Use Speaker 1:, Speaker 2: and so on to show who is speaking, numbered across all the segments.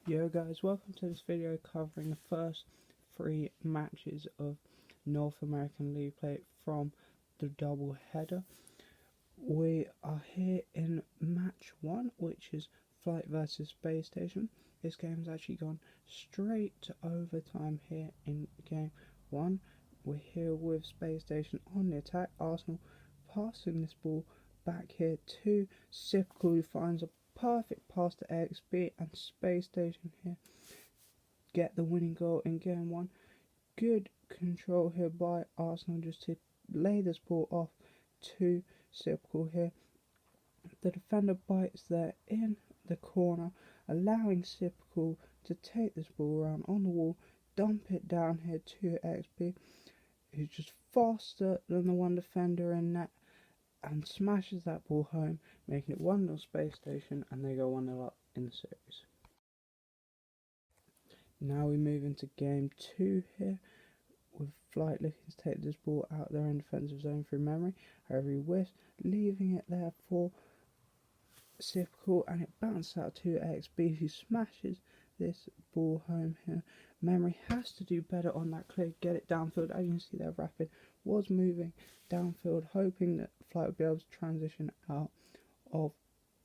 Speaker 1: Yo guys, welcome to this video covering the first 3 matches of North American League play from the Doubleheader. We are here in match 1, which is Flight versus Space Station. This game's actually gone straight to overtime here in game 1. We're here with Space Station on the attack. Arsenal passing this ball back here to Sipkle, who finds a perfect pass to XB, and Space Station here get the winning goal in game 1. Good control here by Arsenal just to lay this ball off to Sipkle here. The defender bites there in the corner, allowing Sipkle to take this ball around on the wall, dump it down here to XB, who's just faster than the one defender in net, and smashes that ball home, making it 1-0 Space Station, and they go 1-0 up in the series. Now we move into game 2 here, with Flight looking to take this ball out their own defensive zone through memory. However, he whiffs, leaving it there for Sipkle, and it bounces out to XB, who smashes this ball home here. Memory has to do better on that clear, get it downfield. As you can see there, Rapid was moving downfield, hoping that Flight would be able to transition out of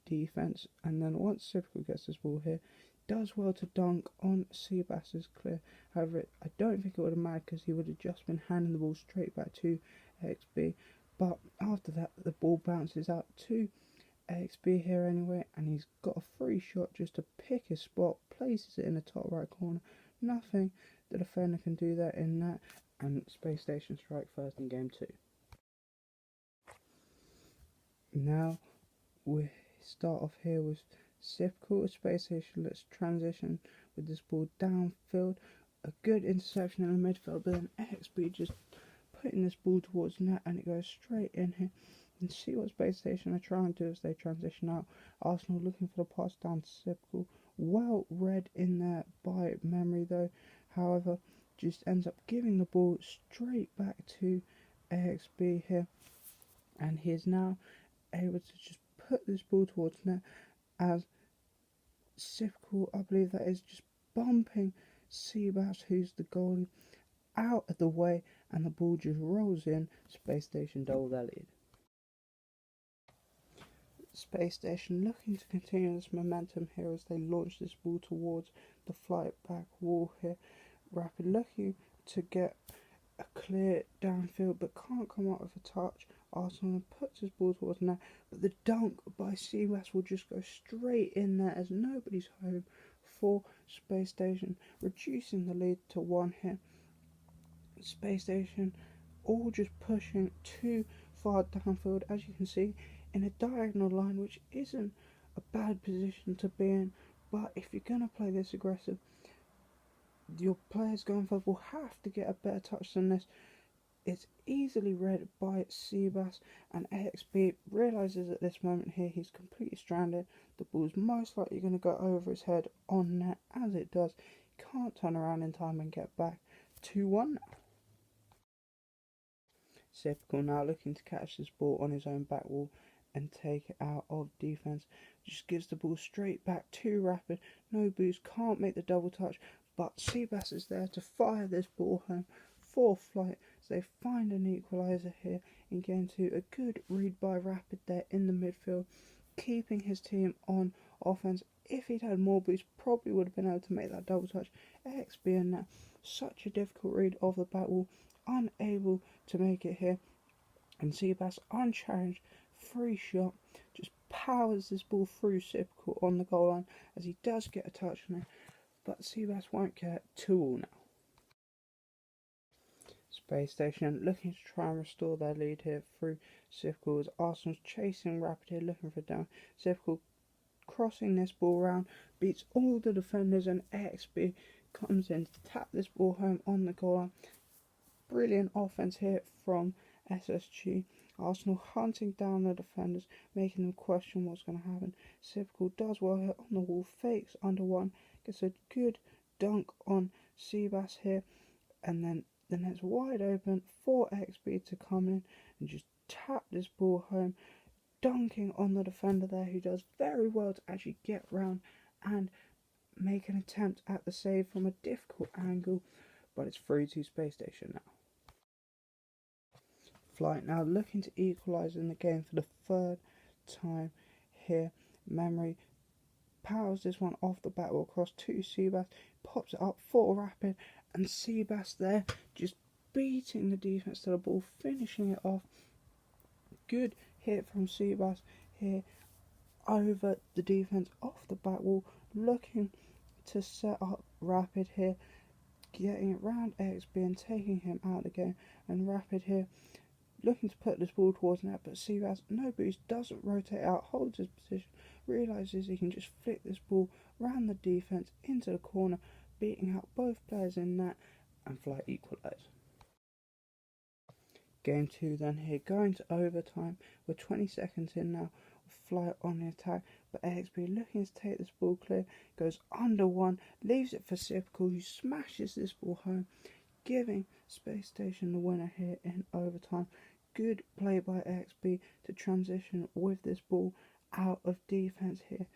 Speaker 1: defence. And then once Sipkle gets this ball here, does well to dunk on Seabass's clear. However, I don't think it would have mattered because he would have just been handing the ball straight back to XB. But after that, the ball bounces out to XB here anyway, and he's got a free shot just to pick his spot, places it in the top right corner. Nothing the defender can do there in that, and Space Station strike first in game 2. Now we start off here with Sipkle. Space Station, let's transition with this ball downfield. A good interception in the midfield, but then XB just putting this ball towards net, and it goes straight in here. And see what Space Station are trying to do as they transition out. Arsenal looking for the pass down to Sipkle. Well read in there by memory though. However, just ends up giving the ball straight back to XB here. And he is now able to just put this ball towards net as Sipkle, I believe that is, just bumping Seabass, who's the goalie, out of the way, and the ball just rolls in. Space Station double their lead. Space Station looking to continue this momentum here as they launch this ball towards the Flight back wall here. Rapid looking to get a clear downfield but can't come up with a touch. Arsenal puts his ball towards net, but the dunk by Seabass will just go straight in there as nobody's home for Space Station, reducing the lead to 1 here. Space Station all just pushing too far downfield, as you can see, in a diagonal line, which isn't a bad position to be in, but if you're going to play this aggressive, your players going forward will have to get a better touch than this. It's easily read by Seabass, and XB realises at this moment here he's completely stranded. The ball's most likely going to go over his head on net. As it does, he can't turn around in time and get back. 2-1 now. Sipkle now looking to catch this ball on his own back wall and take it out of defence. Just gives the ball straight back to Rapid. No boost, can't make the double touch, but Seabass is there to fire this ball home for Flight. So they find an equaliser here in game 2. A good read by Rapid there in the midfield, keeping his team on offence. If he'd had more boost, probably would have been able to make that double touch. XB in that, such a difficult read of the back wall, unable to make it here. And Seabass, unchallenged, free shot, just powers this ball through Sipkle on the goal line as he does get a touch on it, but Seabass won't get 2-2 now. Space Station looking to try and restore their lead here through Sipkle as Arsenal's chasing Rapid here, looking for a down. Sipkle crossing this ball round, beats all the defenders, and XB comes in to tap this ball home on the goal line. Brilliant offense here from SSG. Arsenal hunting down the defenders, making them question what's going to happen. Sipkle does well here on the wall, fakes under one, gets a good dunk on Seabass here, and then the net's wide open for XB to come in and just tap this ball home, dunking on the defender there, who does very well to actually get round and make an attempt at the save from a difficult angle, but it's 3-2 Space Station now. Flight now looking to equalise in the game for the third time here. Memory powers this one off the battle across to Seabass, pops it up for Rapid, and Seabass there just beating the defence to the ball, finishing it off. Good hit from Seabass here over the defence off the back wall, looking to set up Rapid here, getting it round XB and taking him out of the game. And Rapid here looking to put this ball towards net, but Seabass, no boost, doesn't rotate out, holds his position, realises he can just flick this ball round the defence into the corner, beating out both players in net, and Flight equalise. Game 2 then here, going to overtime. We're 20 seconds in now, Flight on the attack, but XB looking to take this ball clear, goes under one, leaves it for Sipical, who smashes this ball home, giving Space Station the winner here in overtime. Good play by XB to transition with this ball out of defence here,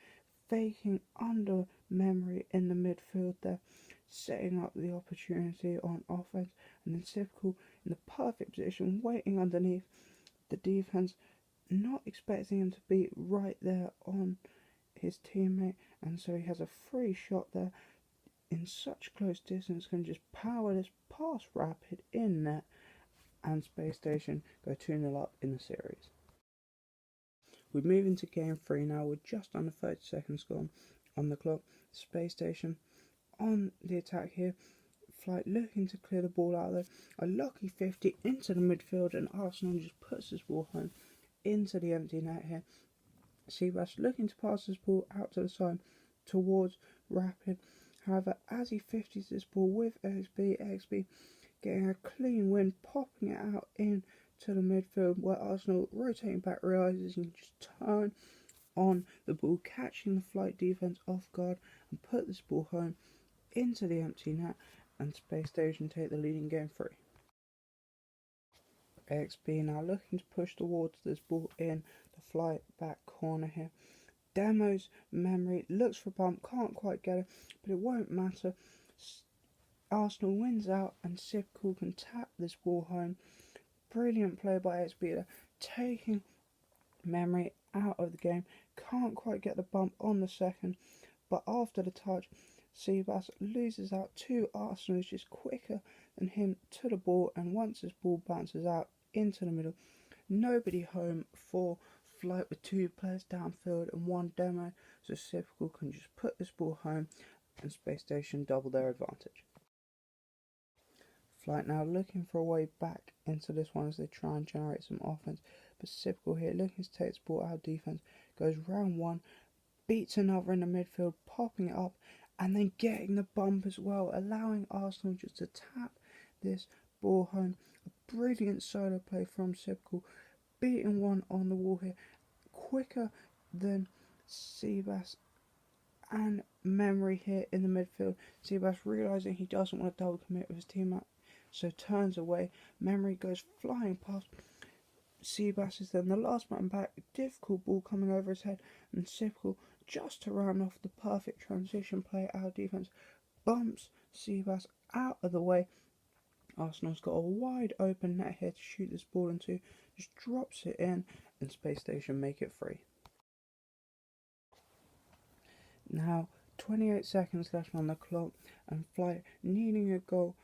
Speaker 1: faking under Memory in the midfield there, setting up the opportunity on offence, and then Sipical in the perfect position, waiting underneath the defence, not expecting him to be right there on his teammate, and so he has a free shot there in such close distance, can just power this past Rapid in net, and Space Station go 2-0 up in the series. We move into game 3 now with just under 30 seconds gone on the clock. Space Station on the attack here. Flight looking to clear the ball out there. A lucky 50 into the midfield, and Arsenal just puts this ball home into the empty net here. Seabass looking to pass this ball out to the side towards Rapid. However, as he 50s this ball with XB getting a clean win, popping it out into the midfield, where Arsenal rotating back realises he can just turn on the ball, catching the Flight defence off guard, and put this ball home into the empty net, and Space Station take the lead in game 3. XB now looking to push towards this ball in the Flight back corner here. Demos Memory, looks for a bump, can't quite get it, but it won't matter. Arsenal wins out, and Sipical can tap this ball home. Brilliant play by XB there, taking Memory out of the game. Can't quite get the bump on the second, but after the touch, Seabass loses out to Arsenal, who's just quicker than him to the ball, and once this ball bounces out into the middle, nobody home for Flight with 2 players downfield and 1 demo, so Sipical can just put this ball home, and Space Station double their advantage. Flight now looking for a way back into this one as they try and generate some offense, but Sipical here looking to take this ball out of defense, goes round one, beats another in the midfield, popping it up, and then getting the bump as well, allowing Arsenal just to tap this ball home. A brilliant solo play from Sipical, beating one on the wall here, quicker than Seabass and Memory here in the midfield. Seabass realising he doesn't want to double commit with his teammate, so turns away. Memory goes flying past. Seabass is then the last man back. Difficult ball coming over his head, and Sipical, just to round off the perfect transition play out of defence, bumps Seabass out of the way. Arsenal's got a wide open net here to shoot this ball into, just drops it in, and Space Station make it free. Now 28 seconds left on the clock, and Flight needing a goal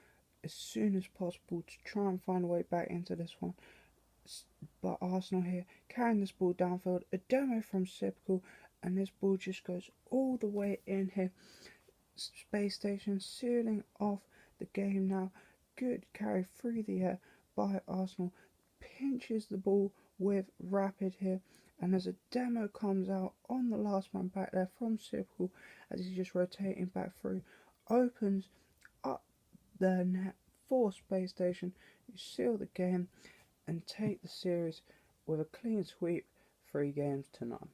Speaker 1: as soon as possible to try and find a way back into this one. But Arsenal here carrying this ball downfield, a demo from Sipical, and this ball just goes all the way in here. Space Station sealing off the game now. Good carry through the air by Arsenal, pinches the ball with Rapid here, and as a demo comes out on the last man back there from Sipical, as he's just rotating back through, opens up the net for Space Station, who seal the game and take the series with a clean sweep, 3 games to none.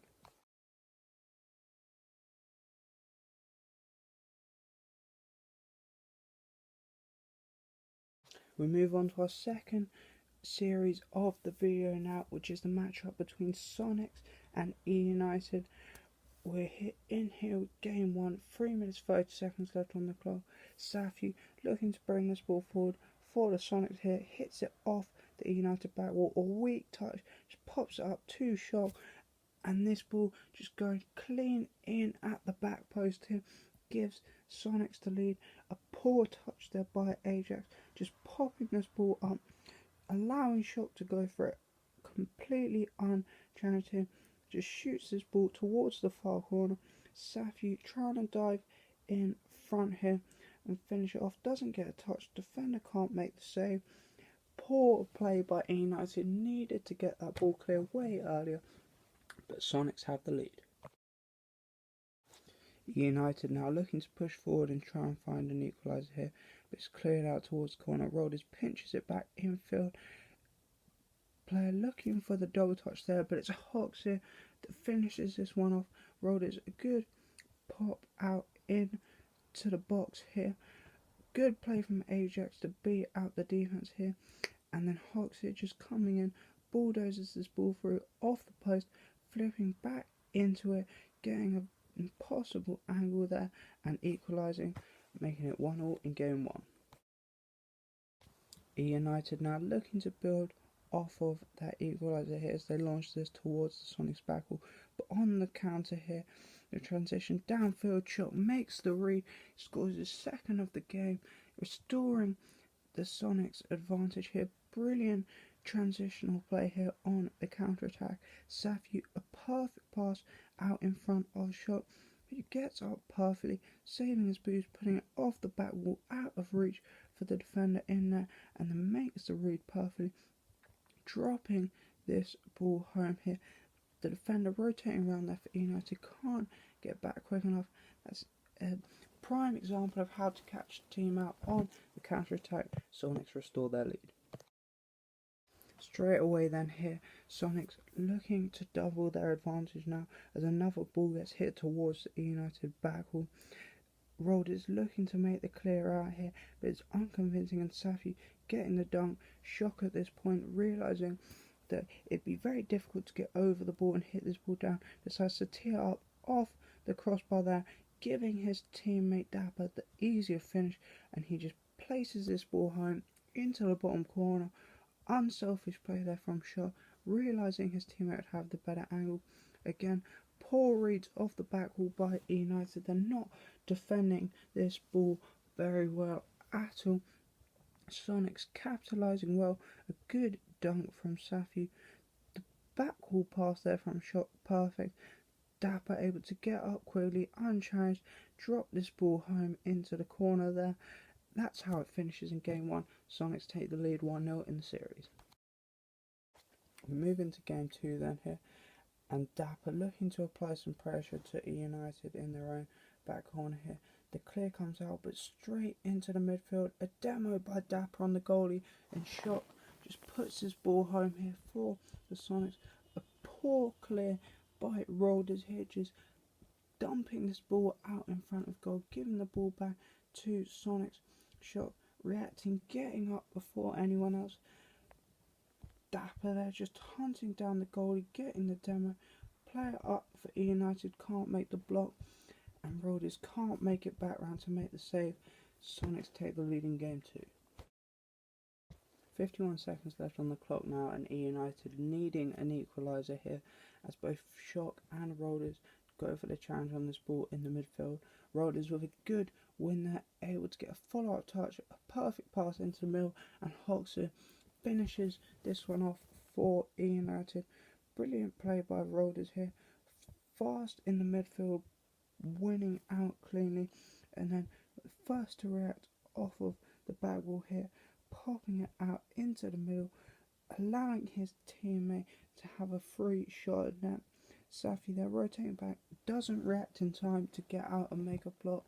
Speaker 1: We move on to our second series of the video now, which is the matchup between Sonics and E United. We're in here with game 1, 3 minutes 30 seconds left on the clock. Safi looking to bring this ball forward for the Sonics here, hits it off the United back wall, a weak touch, just pops it up to Shock, and this ball just going clean in at the back post here, gives Sonics the lead. A poor touch there by Ajax, just popping this ball up, allowing Shock to go for it completely unchallenged here. Just shoots this ball towards the far corner. Safi trying to dive in front here and finish it off. Doesn't get a touch. Defender can't make the save. Poor play by United. Needed to get that ball clear way earlier, but Sonics have the lead. United now looking to push forward and try and find an equaliser here, but it's cleared out towards the corner. Rodgers pinches it back infield. Player looking for the double touch there, but it's Hawks here that finishes this one off. Rodgers a good pop out in to the box here. Good play from Ajax to beat out the defense here, and then Hawks here just coming in, bulldozes this ball through off the post, flipping back into it, getting an impossible angle there and equalising, making it 1-1 in game 1. United now looking to build off of that equaliser here as they launch this towards the Sonics backwall, but on the counter here, the transition downfield shot makes the read, scores his second of the game, restoring the Sonics advantage here. Brilliant transitional play here on the counter attack. Safi a perfect pass out in front of Shot. He gets up perfectly, saving his boost, putting it off the back wall out of reach for the defender in there, and then makes the read perfectly, dropping this ball home here. The defender rotating around there for United can't get back quick enough. That's a prime example of how to catch the team out on the counter attack. Sonics restore their lead. Straight away then here, Sonics looking to double their advantage now as another ball gets hit towards the United backwall. Rodgers looking to make the clear out here, but it's unconvincing, and Safi getting the dunk. Shock at this point, realising that it'd be very difficult to get over the ball and hit this ball down, decides to tee up off the crossbar there, giving his teammate Dapper the easier finish, and he just places this ball home into the bottom corner. Unselfish play there from Shaw, realising his teammate would have the better angle. Again, poor reads off the back wall by United. They're not defending this ball very well at all. Sonics capitalising well. A good dunk from Safi. The back wall pass there from Shot, perfect. Dapper able to get up quickly, unchallenged, drop this ball home into the corner there. That's how it finishes in game 1. Sonics take the lead 1-0 in the series. We move into game 2 then here, and Dapper looking to apply some pressure to United in their own back corner here. The clear comes out, but straight into the midfield. A demo by Dapper on the goalie, and Shot just puts this ball home here for the Sonics. A poor clear by Rodgers here, just dumping this ball out in front of goal, giving the ball back to Sonics. Shot reacting, getting up before anyone else. Dapper there just hunting down the goalie, getting the demo. Player up for United, can't make the block, and Rodgers can't make it back round to make the save. Sonics take the lead in game 2. 51 seconds left on the clock now, and United needing an equaliser here as both Shock and Rodgers go for the challenge on this ball in the midfield. Rodgers with a good win there, able to get a follow-up touch, a perfect pass into the middle, and Hoxer finishes this one off for United. Brilliant play by Rodgers here, fast in the midfield, winning out cleanly, and then first to react off of the back wall here, popping it out into the middle, allowing his teammate to have a free shot at net. Safi there rotating back, doesn't react in time to get out and make a block,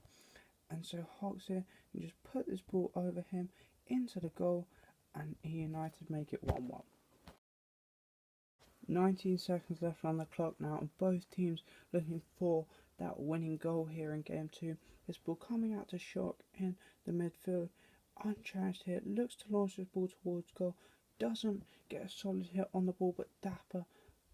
Speaker 1: and so Hawks here can just put this ball over him into the goal, and United make it 1-1. 19 seconds left on the clock now, and both teams looking for that winning goal here in game 2. This ball coming out to Shock in the midfield, unchallenged here, looks to launch this ball towards goal, doesn't get a solid hit on the ball, but Dapper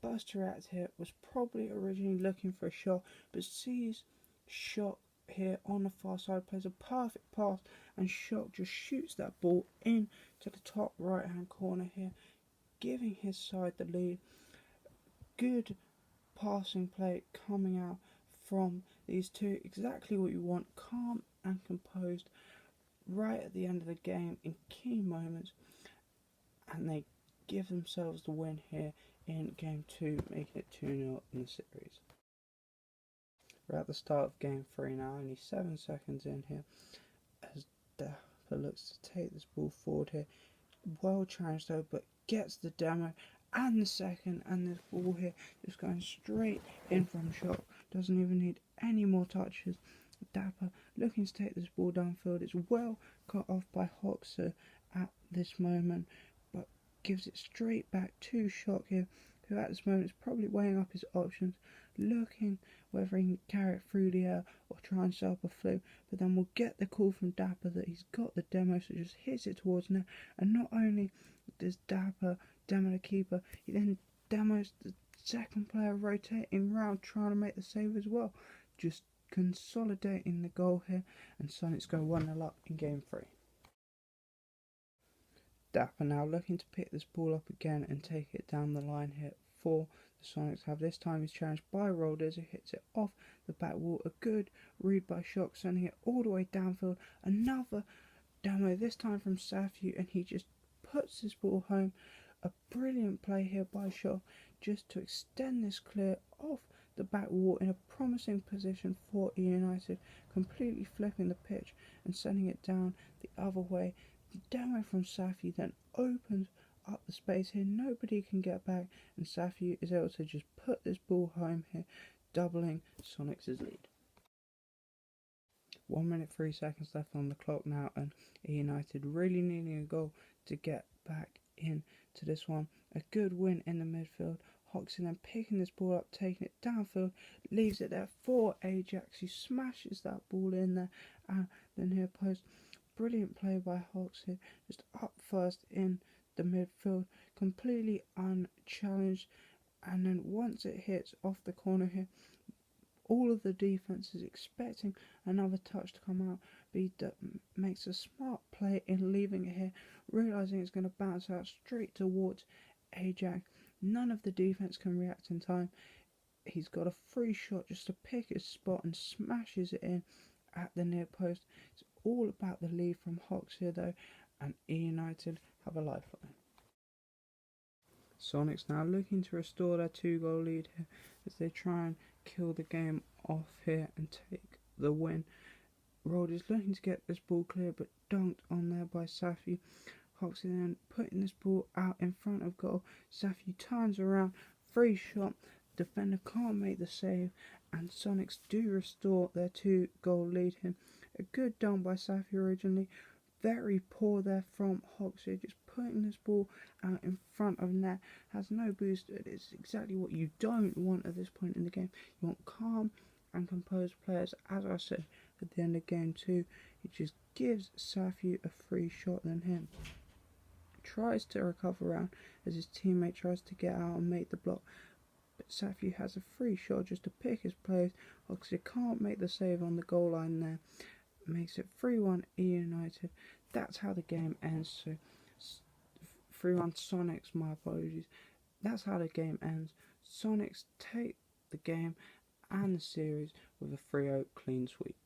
Speaker 1: burst to react here, was probably originally looking for a shot, but sees Shock here on the far side, plays a perfect pass, and Shock just shoots that ball in to the top right hand corner here, giving his side the lead. Good passing play coming out from these two, exactly what you want, calm and composed right at the end of the game in key moments, and they give themselves the win here in game 2, making it 2-0 in the series. We're at the start of game 3 now, only 7 seconds in here, as Dapper looks to take this ball forward here. Well challenged though, but gets the demo and the second, and this ball here just going straight in from Shock. Doesn't even need any more touches. Dapper looking to take this ball downfield. It's well cut off by Hoxer at this moment, but gives it straight back to Shock here, who at this moment is probably weighing up his options, looking whether he can carry it through the air or try and set up a flu, but then we'll get the call from Dapper that he's got the demo, so just hits it towards net. And not only does Dapper demo the keeper, he then demos the second player rotating round trying to make the save as well, just consolidating the goal here, and Sonics go 1-0 up in game 3. Dapper now looking to pick this ball up again and take it down the line here for the Sonics. Have this time he's challenged by Rolders, who hits it off the back wall. A good read by Shock, sending it all the way downfield. Another demo, this time from Safu, and he just puts this ball home. A brilliant play here by Shock just to extend this clear off the back wall in a promising position for United, completely flipping the pitch and sending it down the other way. The demo from Safi then opens up the space here, nobody can get back, and Safi is able to just put this ball home here, doubling Sonics' lead. 1 minute 3 seconds left on the clock now, and United really needing a goal to get back into this one. A good win in the midfield. Hoxton then picking this ball up, taking it downfield, leaves it there for Ajax, who smashes that ball in there, and then here post. Brilliant play by Hawks here, just up first in the midfield, completely unchallenged, and then once it hits off the corner here, all of the defence is expecting another touch to come out, but he makes a smart play in leaving it here, realising it's going to bounce out straight towards Ajax. None of the defence can react in time. He's got a free shot just to pick his spot and smashes it in at the near post. It's all about the lead from Hawks here though, and United have a lifeline. Sonics now looking to restore their 2-goal lead here as they try and kill the game off here and take the win. Rod is looking to get this ball clear, but dunked on there by Safi. Hawks are then putting this ball out in front of goal. Safi turns around, free shot, defender can't make the save, and Sonics do restore their 2-goal lead here. A good dunk by Safi originally, very poor there from Hawks here, just putting this ball out in front of net, has no boost. It's exactly what you don't want at this point in the game. You want calm and composed players. As I said at the end of game 2, it just gives Safi a free shot, then him tries to recover around as his teammate tries to get out and make the block, but Safi has a free shot just to pick his players. Oxley can't make the save on the goal line there, makes it 3-1 United. That's how the game ends. So 3-1 Sonics, my apologies. That's how the game ends. Sonics take the game and the series with a 3-0 clean sweep.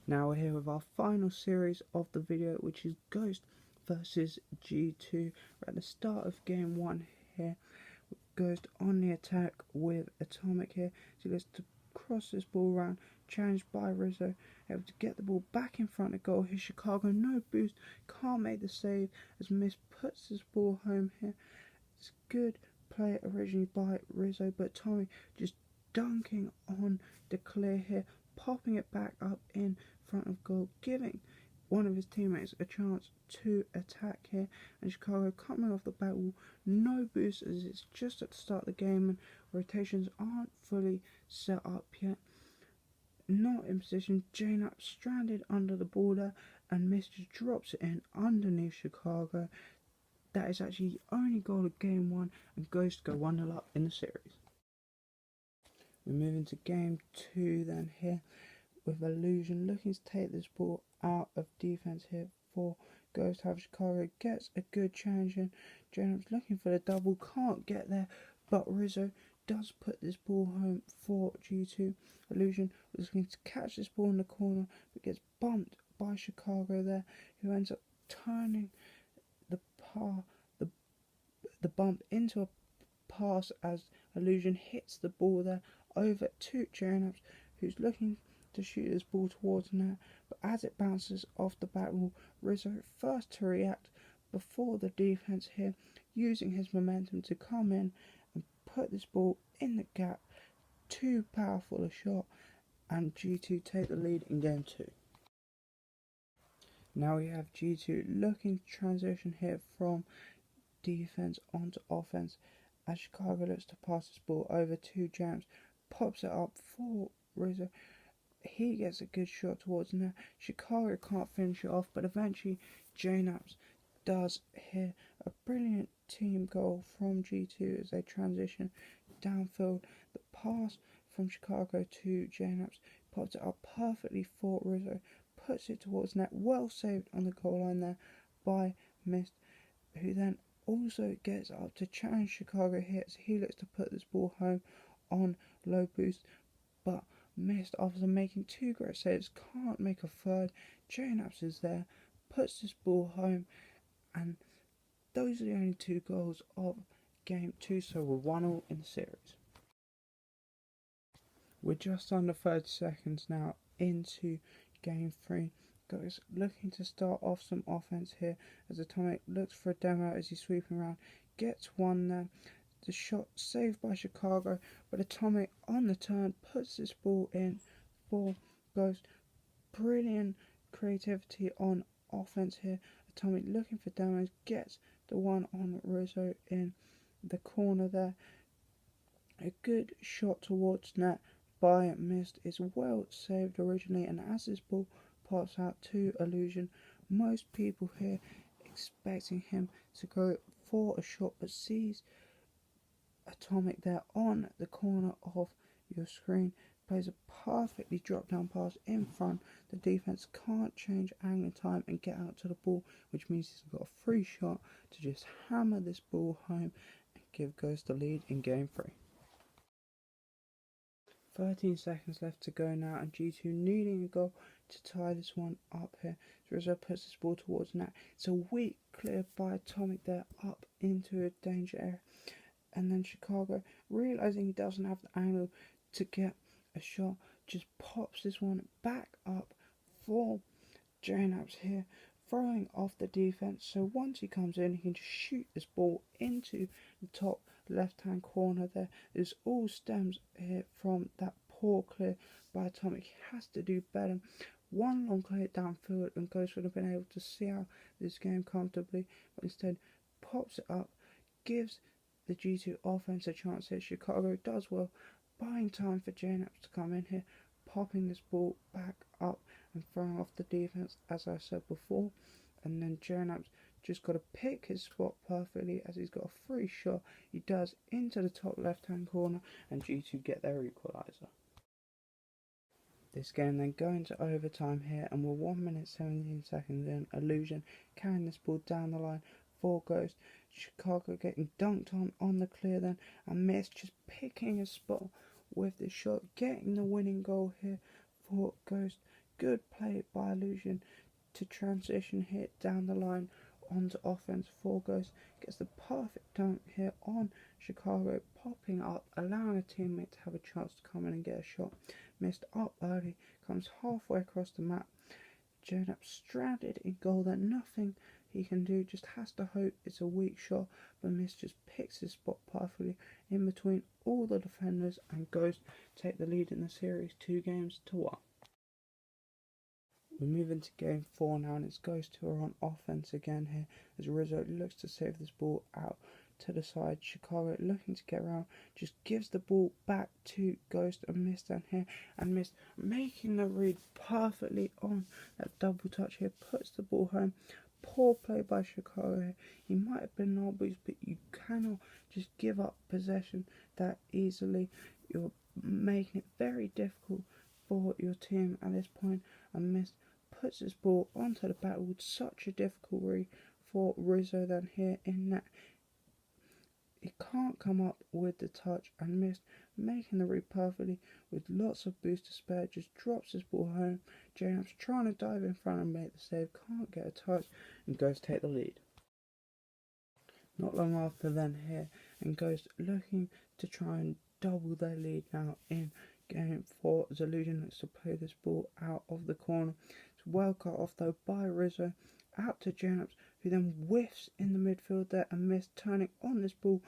Speaker 1: Now we're here with our final series of the video, which is Ghost versus G2. We're at the start of game 1 here. Ghost on the attack with Atomic here. So he gets to cross this ball around, challenged by Rizzo, able to get the ball back in front of goal. Here's Chicago, no boost, can't make the save as Miss puts this ball home here. It's good play originally by Rizzo, but Tommy just dunking on the clear here, popping it back up in front of goal, giving one of his teammates a chance to attack here, and Chicago coming off the back wall, no boost as it's just at the start of the game and rotations aren't fully set up yet. not in position. J-Nap stranded under the border, and Mist just drops it in underneath Chicago. That is actually the only goal of game one, and goes to go 1-0 up in the series. We move into game two then here, with Illusion looking to take this ball out of defence here for Ghost. Have Chicago gets a good challenge in. J-Nap's looking for the double, can't get there, but Rizzo does put this ball home for G2. Illusion was looking to catch this ball in the corner, but gets bumped by Chicago there, who ends up turning the the bump into a pass as Illusion hits the ball there over to J-Naps, who's looking to shoot this ball towards net, but as it bounces off the back wall, Rizzo first to react before the defence here, using his momentum to come in and put this ball in the gap. Too powerful a shot, and G2 take the lead in game two. Now we have G2 looking to transition here from defence onto offence, as Chicago looks to pass this ball over to James, pops it up for Rizzo. He gets a good shot towards net. Chicago can't finish it off, but eventually J-Naps does hit a brilliant team goal from G2 as they transition downfield. The pass from Chicago to J-Naps, pops it up perfectly for Rizzo, puts it towards net. Well saved on the goal line there by Mist, who then also gets up to challenge Chicago here as he looks to put this ball home on low boost, but Mist, after making two great saves, can't make a third. J-Naps is there, puts this ball home, and those are the only two goals of game two, so we're 1-1 in the series. We're just under 30 seconds now into game three. Guys looking to start off some offense here as Atomic looks for a demo as he's sweeping around, gets one there. The shot saved by Chicago, but Atomic on the turn puts this ball in for Ghost. Brilliant creativity on offense here. Atomic looking for demos, gets the one on Rizzo in the corner there. A good shot towards net by Mist is well saved originally, and as this ball pops out to Illusion, most people here expecting him to go for a shot, but sees Atomic there on the corner of your screen, plays a perfectly drop down pass in front. The defense can't change angle time and get out to the ball, which means he's got a free shot to just hammer this ball home and give Ghost the lead in game 3. 13 seconds left to go now, and G2 needing a goal to tie this one up here. Rizzo puts this ball towards net. It's a weak clear by Atomic there up into a danger area, and then Chicago, realising he doesn't have the angle to get a shot, just pops this one back up for J-Naps here, throwing off the defence. So once he comes in, he can just shoot this ball into the top left hand corner there. This all stems here from that poor clear by Atomic. He has to do better. One long clear downfield and Ghost would have been able to see out this game comfortably, but instead pops it up, gives the G2 offense a chance here. Chicago does well, buying time for J-Naps to come in here, popping this ball back up and throwing off the defense, as I said before. And then J-Naps just got to pick his spot perfectly as he's got a free shot. He does into the top left hand corner, and G2 get their equaliser. This game then going to overtime here, and we're 1 minute 17 seconds in. Illusion carrying this ball down the line for Ghost. Chicago getting dunked on the clear then, and Mist just picking a spot with this shot, getting the winning goal here for Ghost. Good play by Illusion to transition here down the line onto offense for Ghost. Gets the perfect dunk here on Chicago, popping up, allowing a teammate to have a chance to come in and get a shot. Missed up early, comes halfway across the map. J-Nap stranded in goal there, nothing he can do, just has to hope it's a weak shot, but Mist just picks his spot perfectly in between all the defenders, and Ghost take the lead in the series 2-1. We move into game 4 now, and it's Ghost who are on offense again here as Rizzo looks to save this ball out to the side. Chicago looking to get around, just gives the ball back to Ghost and Mist down here, and Mist making the read perfectly on that double touch here, puts the ball home. Poor play by Chicago here. He might have been obvious, but you cannot just give up possession that easily. You're making it very difficult for your team at this point, and Mist puts his ball onto the backboard. Such a difficult read for Rizzo then here, in that he can't come up with the touch, and Mist making the read perfectly with lots of boost to spare, just drops his ball home. James trying to dive in front and make the save, can't get a touch, and Ghost take the lead. Not long after then here, and Ghost looking to try and double their lead now in game 4. Zillusion looks to play this ball out of the corner. It's well cut off though by Rizzo, out to James, who then whiffs in the midfield there, and Mist turning on this ball,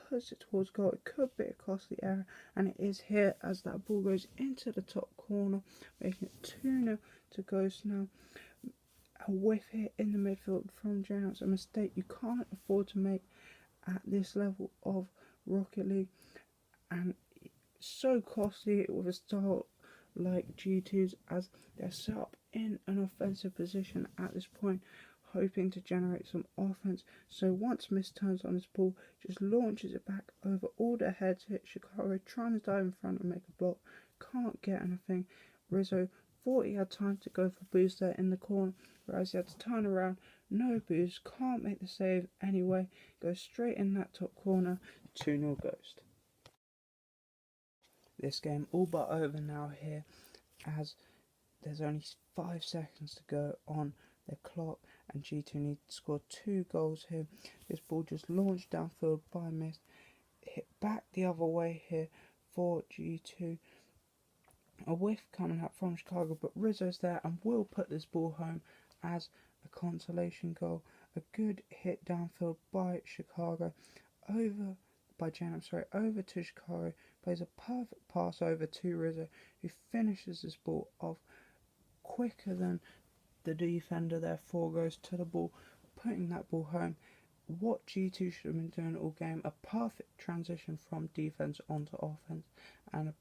Speaker 1: puts it towards goal. It could be a costly error, and it is here as that ball goes into the top corner, making it 2-0 to Ghost now. A whiff here in the midfield from James, a mistake you can't afford to make at this level of Rocket League, and so costly with a style like G2's, as they're set up in an offensive position at this point, hoping to generate some offense. So once Mist turns on this ball, just launches it back over all their heads, hit Chicago trying to dive in front and make a block, can't get anything. Rizzo thought he had time to go for boost there in the corner, whereas he had to turn around, no boost, can't make the save anyway, goes straight in that top corner. 2-0 Ghost. This game all but over now here, as there's only 5 seconds to go on the clock, and G2 need to score 2 goals here. This ball just launched downfield by Mist, hit back the other way here for G2. A whiff coming out from Chicago, but Rizzo's there and will put this ball home as a consolation goal. A good hit downfield by Chicago, over to Chicago, plays a perfect pass over to Rizzo, who finishes this ball off quicker than the defender, therefore goes to the ball, putting that ball home. What G2 should have been doing all game, a perfect transition from defense onto offense, and a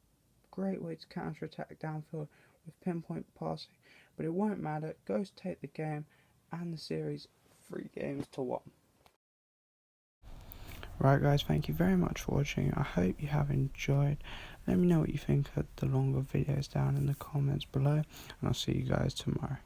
Speaker 1: great way to counter-attack downfield with pinpoint passing, but it won't matter. Ghost take the game and the series 3-1. Right guys, thank you very much for watching. I hope you have enjoyed. Let me know what you think of the longer videos down in the comments below, and I'll see you guys tomorrow.